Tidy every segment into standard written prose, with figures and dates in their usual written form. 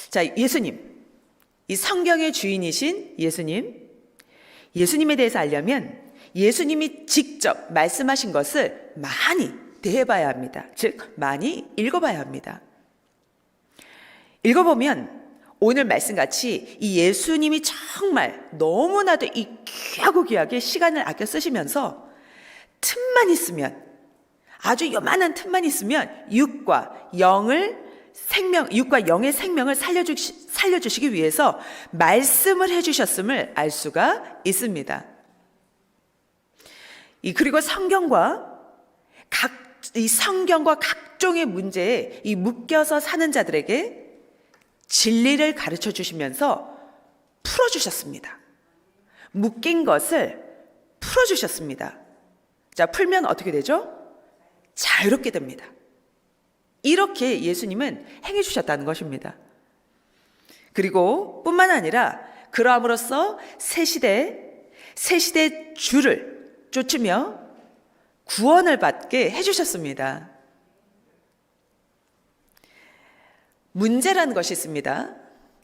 자, 예수님, 이 성경의 주인이신 예수님에 대해서 알려면 예수님이 직접 말씀하신 것을 많이 대해봐야 합니다. 즉, 많이 읽어봐야 합니다. 읽어보면 오늘 말씀같이 이 예수님이 정말 너무나도 이 귀하게 시간을 아껴 쓰시면서 틈만 있으면, 아주 요만한 틈만 있으면 육과 영의 생명을 살려주시기 위해서 말씀을 해주셨음을 알 수가 있습니다. 그리고 성경과 각종의 문제에 묶여서 사는 자들에게 진리를 가르쳐 주시면서 풀어주셨습니다. 묶인 것을 풀어주셨습니다. 자, 풀면 어떻게 되죠? 자유롭게 됩니다. 이렇게 예수님은 행해 주셨다는 것입니다. 그리고 뿐만 아니라 그러함으로써 새 시대 주를 쫓으며 구원을 받게 해주셨습니다. 문제라는 것이 있습니다.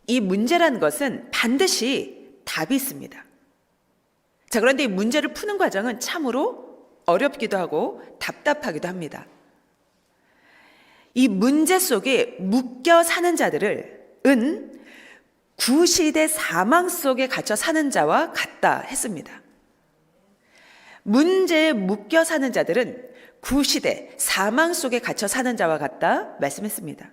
이 문제라는 것은 반드시 답이 있습니다. 자, 그런데 이 문제를 푸는 과정은 참으로 어렵기도 하고 답답하기도 합니다. 이 문제 속에 묶여 사는 자들은 구시대 사망 속에 갇혀 사는 자와 같다 했습니다. 문제에 묶여 사는 자들은 구시대 사망 속에 갇혀 사는 자와 같다 말씀했습니다.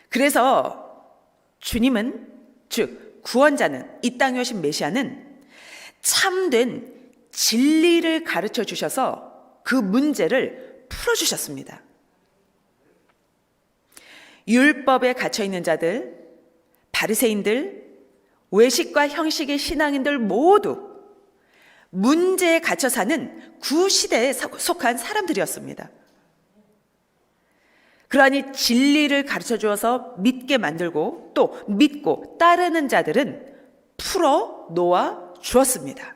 그래서 주님은, 즉 구원자는, 이 땅에 오신 메시아는 참된 진리를 가르쳐 주셔서 그 문제를 풀어주셨습니다. 율법에 갇혀있는 자들, 바리새인들, 외식과 형식의 신앙인들 모두 문제에 갇혀 사는 구시대에 속한 사람들이었습니다. 그러니 진리를 가르쳐 주어서 믿게 만들고 또 믿고 따르는 자들은 풀어 놓아 주었습니다.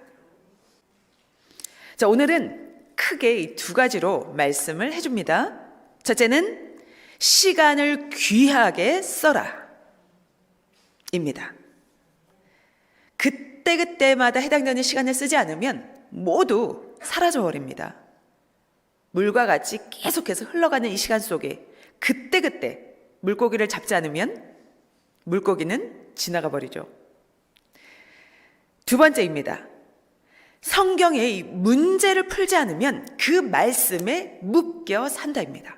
자, 오늘은 크게 이 두 가지로 말씀을 해줍니다. 첫째는 시간을 귀하게 써라 입니다. 그때마다 해당되는 시간을 쓰지 않으면 모두 사라져 버립니다. 물과 같이 계속해서 흘러가는 이 시간 속에 그때 물고기를 잡지 않으면 물고기는 지나가 버리죠. 두 번째입니다. 성경의 이 문제를 풀지 않으면 그 말씀에 묶여 산다입니다.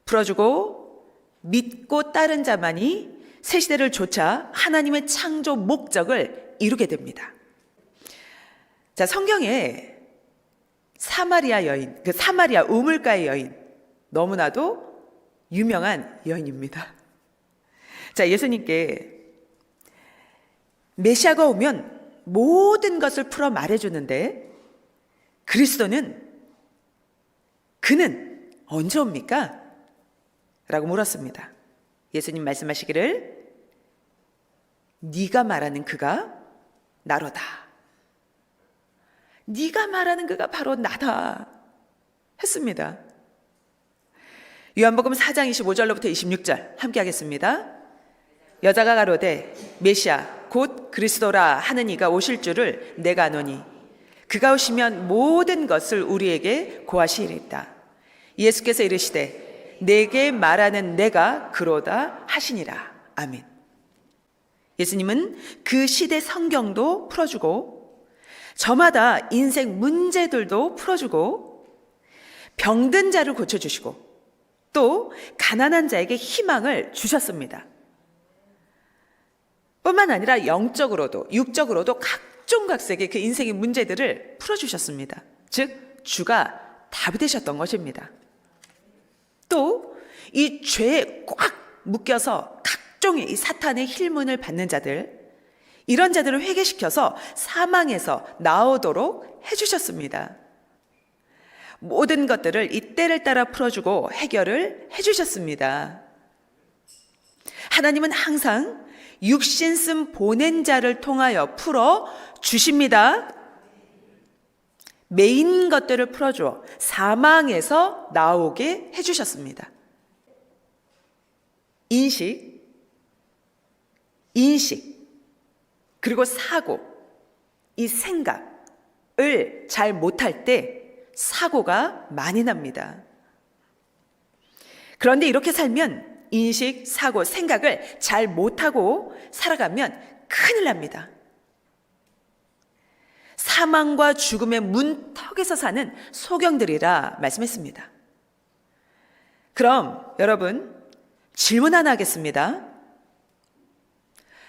풀어주고 믿고 따른 자만이 새 시대를 좇아 하나님의 창조 목적을 이루게 됩니다. 자, 성경에 사마리아 여인, 그 사마리아 우물가의 여인, 너무나도 유명한 여인입니다. 자, 예수님께 메시아가 오면 모든 것을 풀어 말해주는데 그는 언제 옵니까? 라고 물었습니다. 예수님 말씀하시기를 네가 말하는 그가 나로다. 네가 말하는 그가 바로 나다 했습니다. 요한복음 4장 25절로부터 26절 함께 하겠습니다. 여자가 가로되 메시아 곧 그리스도라 하는 이가 오실 줄을 내가 아노니 그가 오시면 모든 것을 우리에게 고하시리이다. 예수께서 이르시되 내게 말하는 내가 그로다 하시니라. 아멘. 예수님은 그 시대 성경도 풀어주고 저마다 인생 문제들도 풀어주고 병든 자를 고쳐주시고 또 가난한 자에게 희망을 주셨습니다. 뿐만 아니라 영적으로도 육적으로도 각종각색의 그 인생의 문제들을 풀어주셨습니다. 즉 주가 답이 되셨던 것입니다. 또 이 죄에 꽉 묶여서 각종의 이 사탄의 힐문을 받는 자들, 이런 자들을 회개시켜서 사망에서 나오도록 해주셨습니다. 모든 것들을 이 때를 따라 풀어주고 해결을 해주셨습니다. 하나님은 항상 육신씀 보낸 자를 통하여 풀어주십니다. 메인 것들을 풀어주어 사망에서 나오게 해주셨습니다. 인식, 그리고 사고, 이 생각을 잘 못할 때 사고가 많이 납니다. 그런데 이렇게 살면 인식, 사고, 생각을 잘 못하고 살아가면 큰일 납니다. 사망과 죽음의 문턱에서 사는 소경들이라 말씀했습니다. 그럼 여러분, 질문 하나 하겠습니다.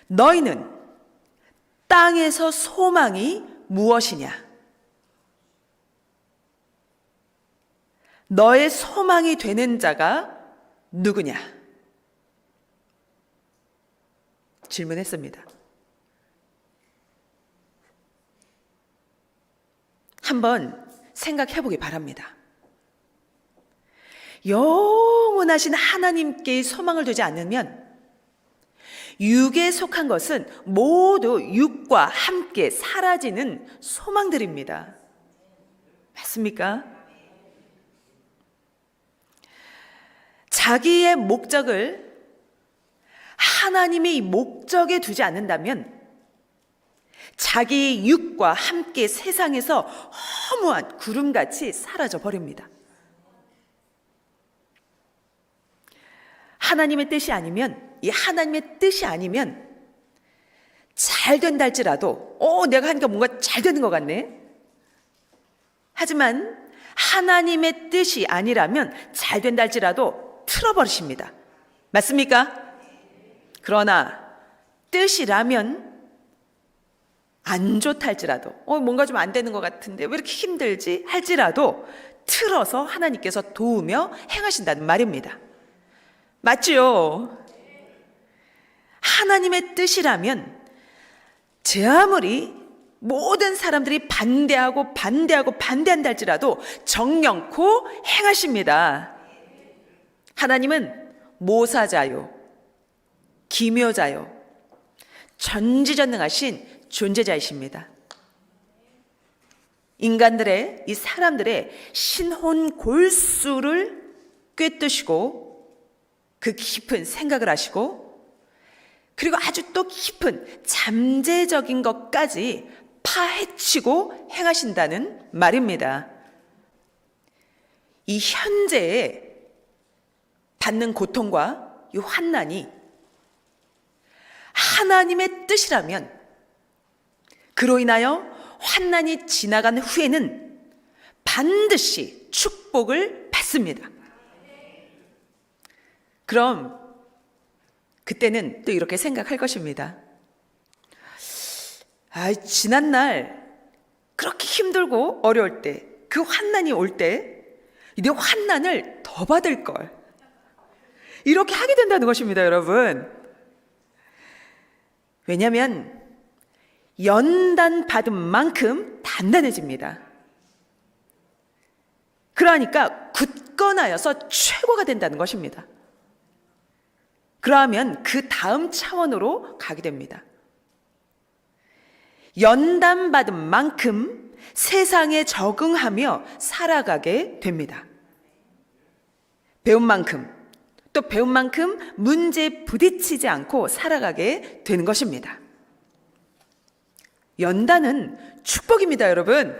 너희는 땅에서 소망이 무엇이냐? 너의 소망이 되는 자가 누구냐? 질문했습니다. 한번 생각해 보기 바랍니다. 영원하신 하나님께 소망을 두지 않으면 육에 속한 것은 모두 육과 함께 사라지는 소망들입니다. 맞습니까? 자기의 목적을 하나님의 목적에 두지 않는다면 자기 육과 함께 세상에서 허무한 구름같이 사라져 버립니다. 하나님의 뜻이 아니면, 이 하나님의 뜻이 아니면 잘 된다 할지라도 내가 하니까 뭔가 잘 되는 것 같네. 하지만 하나님의 뜻이 아니라면 잘 된다 할지라도 틀어버리십니다. 맞습니까? 그러나 뜻이라면 안 좋다 할지라도 뭔가 좀 안 되는 것 같은데 왜 이렇게 힘들지 할지라도 틀어서 하나님께서 도우며 행하신다는 말입니다. 맞지요? 하나님의 뜻이라면 제 아무리 모든 사람들이 반대한다 할지라도 정령코 행하십니다. 하나님은 모사자요, 기묘자요, 전지전능하신 존재자이십니다. 인간들의, 이 사람들의 신혼 골수를 꿰뜨시고 그 깊은 생각을 하시고 그리고 아주 또 깊은 잠재적인 것까지 파헤치고 행하신다는 말입니다. 이 현재에 받는 고통과 이 환난이 하나님의 뜻이라면 그로 인하여 환난이 지나간 후에는 반드시 축복을 받습니다. 그럼 그때는 또 이렇게 생각할 것입니다. 지난날 그렇게 힘들고 어려울 때, 그 환난이 올 때 내 환난을 더 받을 걸. 이렇게 하게 된다는 것입니다, 여러분. 왜냐하면 연단 받은 만큼 단단해집니다. 그러니까 굳건하여서 최고가 된다는 것입니다. 그러면 그 다음 차원으로 가게 됩니다. 연단 받은 만큼 세상에 적응하며 살아가게 됩니다. 배운 만큼, 또 배운 만큼 문제에 부딪히지 않고 살아가게 되는 것입니다. 연단은 축복입니다, 여러분.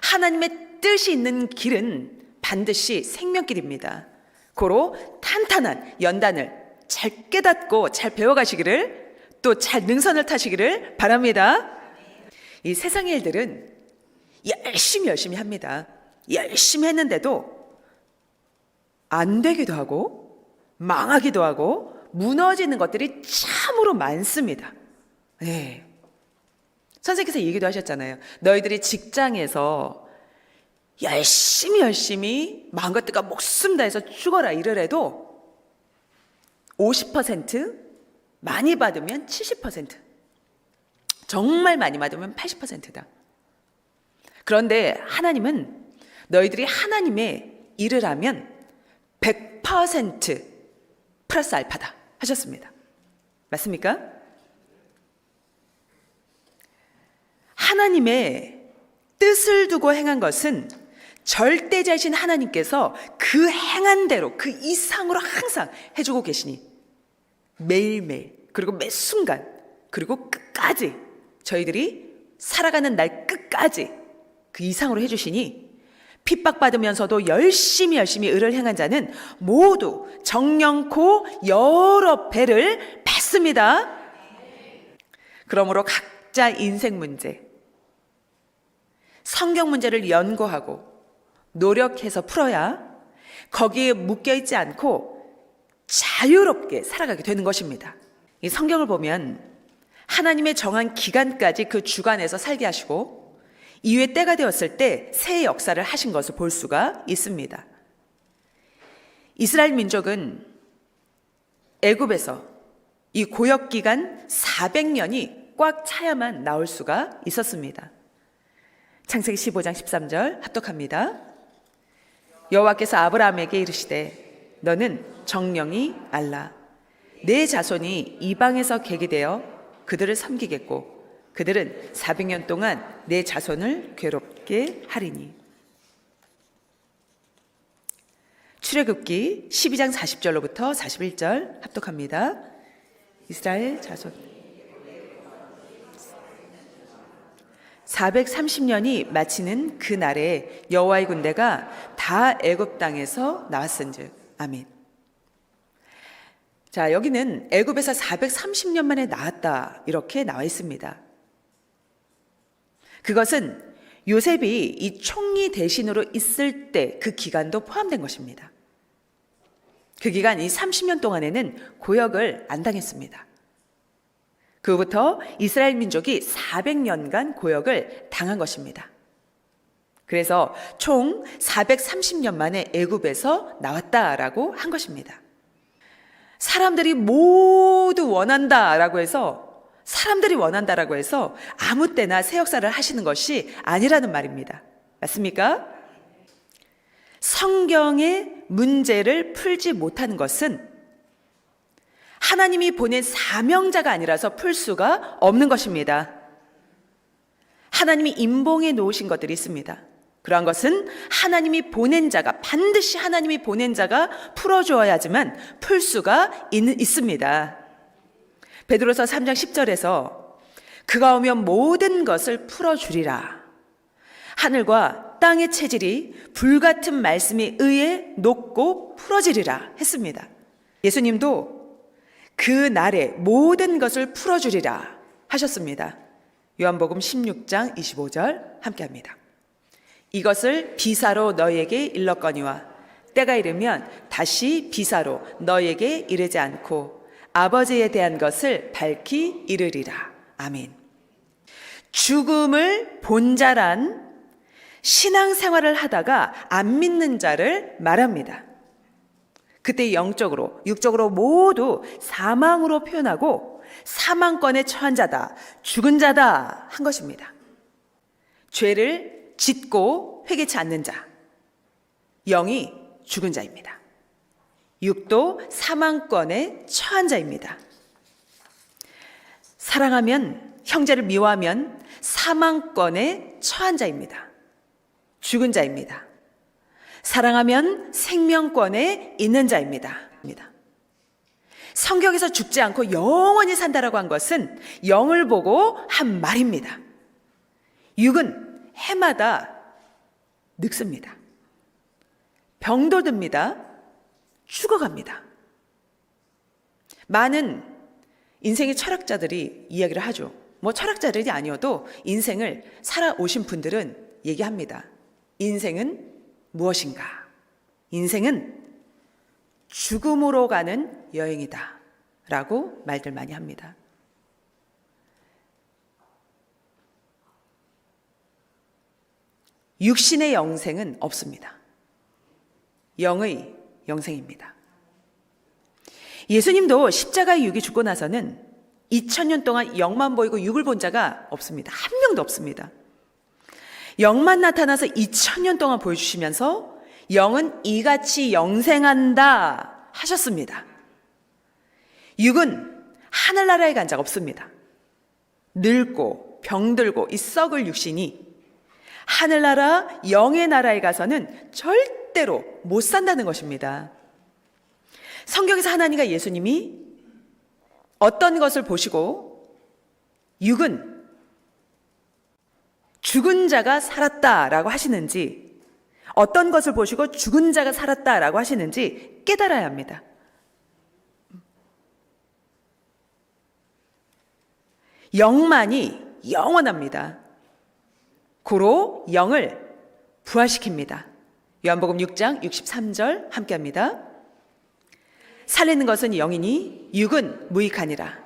하나님의 뜻이 있는 길은 반드시 생명길입니다. 고로 탄탄한 연단을 잘 깨닫고 잘 배워가시기를, 또 잘 능선을 타시기를 바랍니다. 이 세상의 일들은 열심히 합니다. 열심히 했는데도 안 되기도 하고 망하기도 하고 무너지는 것들이 참으로 많습니다. 네. 선생님께서 얘기도 하셨잖아요. 너희들이 직장에서 열심히 마음과 뜻과 목숨 다해서 죽어라 이러래도 50%, 많이 받으면 70%, 정말 많이 받으면 80%다. 그런데 하나님은 너희들이 하나님의 일을 하면 100% 플러스 알파다 하셨습니다. 맞습니까? 하나님의 뜻을 두고 행한 것은 절대자이신 하나님께서 그 행한 대로 그 이상으로 항상 해주고 계시니 매일매일 그리고 매 순간 그리고 끝까지 저희들이 살아가는 날 끝까지 그 이상으로 해주시니 핍박받으면서도 열심히 의를 행한 자는 모두 정령코 여러 배를 받습니다. 그러므로 각자 인생 문제, 성경 문제를 연구하고 노력해서 풀어야 거기에 묶여있지 않고 자유롭게 살아가게 되는 것입니다. 이 성경을 보면 하나님의 정한 기간까지 그 주관에서 살게 하시고 이후에 때가 되었을 때 새 역사를 하신 것을 볼 수가 있습니다. 이스라엘 민족은 애굽에서 이 고역 기간 400년이 꽉 차야만 나올 수가 있었습니다. 창세기 15장 13절 합독합니다. 여호와께서 아브라함에게 이르시되 너는 정령이 알라. 내 자손이 이방에서 계기되어 그들을 섬기겠고 그들은 400년 동안 내 자손을 괴롭게 하리니. 출애굽기 12장 40절로부터 41절 합독합니다. 이스라엘 자손 430년이 마치는 그 날에 여호와의 군대가 다 애굽 땅에서 나왔은즉. 아멘. 자, 여기는 애굽에서 430년 만에 나왔다 이렇게 나와 있습니다. 그것은 요셉이 이 총리 대신으로 있을 때 그 기간도 포함된 것입니다. 그 기간 이 30년 동안에는 고역을 안 당했습니다. 그 후부터 이스라엘 민족이 400년간 고역을 당한 것입니다. 그래서 총 430년 만에 애굽에서 나왔다라고 한 것입니다. 사람들이 모두 원한다라고 해서 아무 때나 새 역사를 하시는 것이 아니라는 말입니다. 맞습니까? 성경의 문제를 풀지 못하는 것은 하나님이 보낸 사명자가 아니라서 풀 수가 없는 것입니다. 하나님이 인봉해 놓으신 것들이 있습니다. 그러한 것은 반드시 하나님이 보낸 자가 풀어주어야지만 풀 수가 있습니다. 베드로서 3장 10절에서 그가 오면 모든 것을 풀어주리라. 하늘과 땅의 체질이 불같은 말씀에 의해 녹고 풀어지리라 했습니다. 예수님도 그 날에 모든 것을 풀어주리라 하셨습니다. 요한복음 16장 25절 함께합니다. 이것을 비사로 너희에게 일렀거니와 때가 이르면 다시 비사로 너희에게 이르지 않고 아버지에 대한 것을 밝히 이르리라. 아멘. 죽음을 본 자란 신앙생활을 하다가 안 믿는 자를 말합니다. 그때 영적으로 육적으로 모두 사망으로 표현하고 사망권에 처한 자다, 죽은 자다 한 것입니다. 죄를 짓고 회개치 않는 자, 영이 죽은 자입니다. 육도 사망권에 처한 자입니다. 사랑하면, 형제를 미워하면 사망권에 처한 자입니다. 죽은 자입니다. 사랑하면 생명권에 있는 자입니다. 성경에서 죽지 않고 영원히 산다라고 한 것은 영을 보고 한 말입니다. 육은 해마다 늙습니다. 병도 듭니다. 죽어갑니다. 많은 인생의 철학자들이 이야기를 하죠. 철학자들이 아니어도 인생을 살아오신 분들은 얘기합니다. 인생은 무엇인가? 인생은 죽음으로 가는 여행이다 라고 말들 많이 합니다. 육신의 영생은 없습니다. 영의 영생입니다. 예수님도 십자가의 육이 죽고 나서는 2000년 동안 영만 보이고 육을 본 자가 없습니다. 한 명도 없습니다. 영만 나타나서 2000년 동안 보여주시면서 영은 이같이 영생한다 하셨습니다. 육은 하늘나라에 간 자가 없습니다. 늙고 병들고 이 썩을 육신이 하늘나라, 영의 나라에 가서는 절대로 못 산다는 것입니다. 성경에서 하나님과 예수님이 어떤 것을 보시고 육은 죽은 자가 살았다라고 하시는지, 어떤 것을 보시고 죽은 자가 살았다라고 하시는지 깨달아야 합니다. 영만이 영원합니다. 고로 영을 부활시킵니다. 요한복음 6장 63절 함께합니다. 살리는 것은 영이니 육은 무익하니라.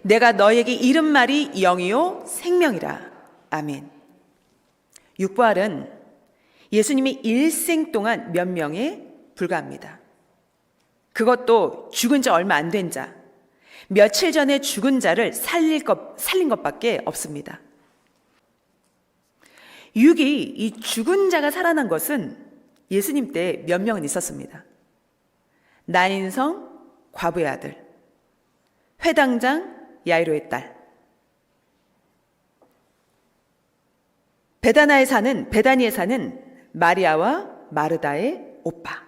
내가 너에게 이른 말이 영이요 생명이라. 아멘. 육부활은 예수님이 일생 동안 몇 명에 불과합니다. 그것도 죽은 지 얼마 안 된 자, 며칠 전에 죽은 자를 살린 것밖에 없습니다. 육이 이 죽은 자가 살아난 것은 예수님 때 몇 명은 있었습니다. 나인성 과부의 아들, 회당장 야이로의 딸, 베다니에 사는 마리아와 마르다의 오빠.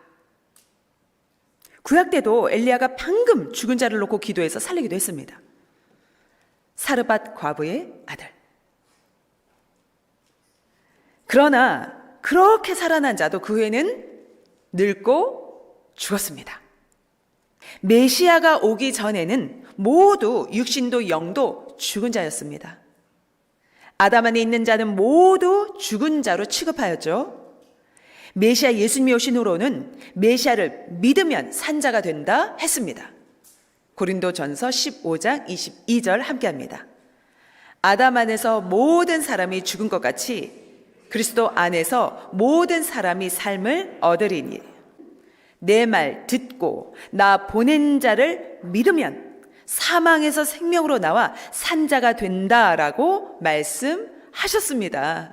구약 때도 엘리야가 방금 죽은 자를 놓고 기도해서 살리기도 했습니다. 사르밧 과부의 아들. 그러나 그렇게 살아난 자도 그 후에는 늙고 죽었습니다. 메시아가 오기 전에는 모두 육신도 영도 죽은 자였습니다. 아담 안에 있는 자는 모두 죽은 자로 취급하였죠. 메시아 예수님이 오신 후로는 메시아를 믿으면 산자가 된다 했습니다. 고린도전서 15장 22절 함께합니다. 아담 안에서 모든 사람이 죽은 것 같이 그리스도 안에서 모든 사람이 삶을 얻으리니 내 말 듣고 나 보낸 자를 믿으면 사망에서 생명으로 나와 산자가 된다라고 말씀하셨습니다.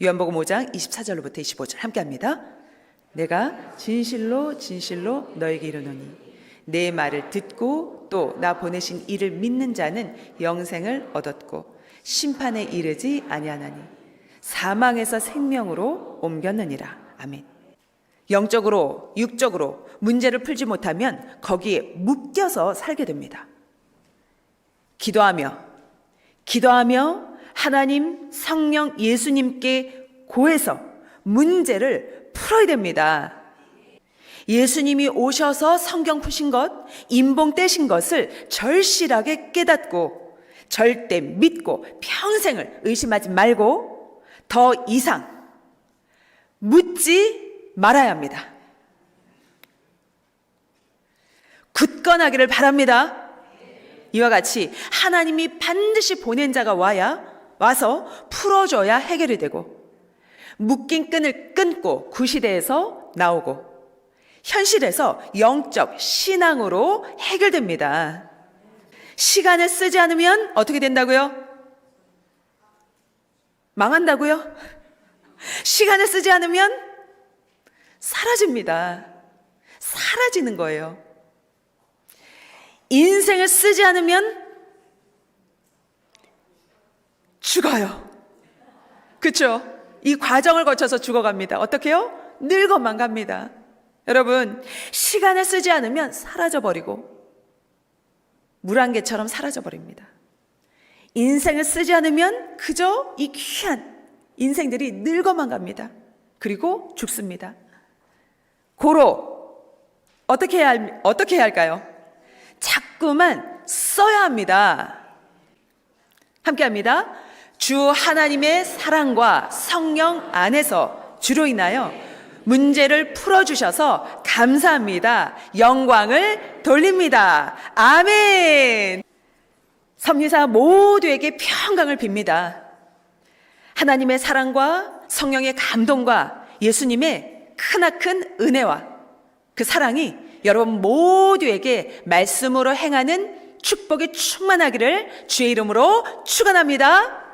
요한복음 5장 24절로부터 25절 함께합니다. 내가 진실로 진실로 너에게 이르노니 내 말을 듣고 또 나 보내신 이를 믿는 자는 영생을 얻었고 심판에 이르지 아니하나니 사망에서 생명으로 옮겼느니라. 아멘. 영적으로 육적으로 문제를 풀지 못하면 거기에 묶여서 살게 됩니다. 기도하며 하나님, 성령, 예수님께 고해서 문제를 풀어야 됩니다. 예수님이 오셔서 성경 푸신 것, 임봉 떼신 것을 절실하게 깨닫고 절대 믿고 평생을 의심하지 말고 더 이상 묻지 말아야 합니다. 굳건하기를 바랍니다. 이와 같이 하나님이 반드시 보낸 자가 와서 풀어줘야 해결이 되고 묶인 끈을 끊고 구시대에서 나오고 현실에서 영적 신앙으로 해결됩니다. 시간을 쓰지 않으면 어떻게 된다고요? 망한다고요? 시간을 쓰지 않으면 사라집니다. 사라지는 거예요. 인생을 쓰지 않으면 죽어요. 그렇죠? 이 과정을 거쳐서 죽어갑니다. 어떻게요? 늙어만 갑니다. 여러분, 시간을 쓰지 않으면 사라져버리고 물안개처럼 사라져버립니다. 인생을 쓰지 않으면 그저 이 귀한 인생들이 늙어만 갑니다. 그리고 죽습니다. 고로 어떻게 해야 할까요? 자꾸만 써야 합니다. 함께합니다. 주 하나님의 사랑과 성령 안에서 주로 인하여 문제를 풀어주셔서 감사합니다. 영광을 돌립니다. 아멘. 섭리사 모두에게 평강을 빕니다. 하나님의 사랑과 성령의 감동과 예수님의 크나큰 은혜와 그 사랑이 여러분 모두에게 말씀으로 행하는 축복이 충만하기를 주의 이름으로 축원합니다.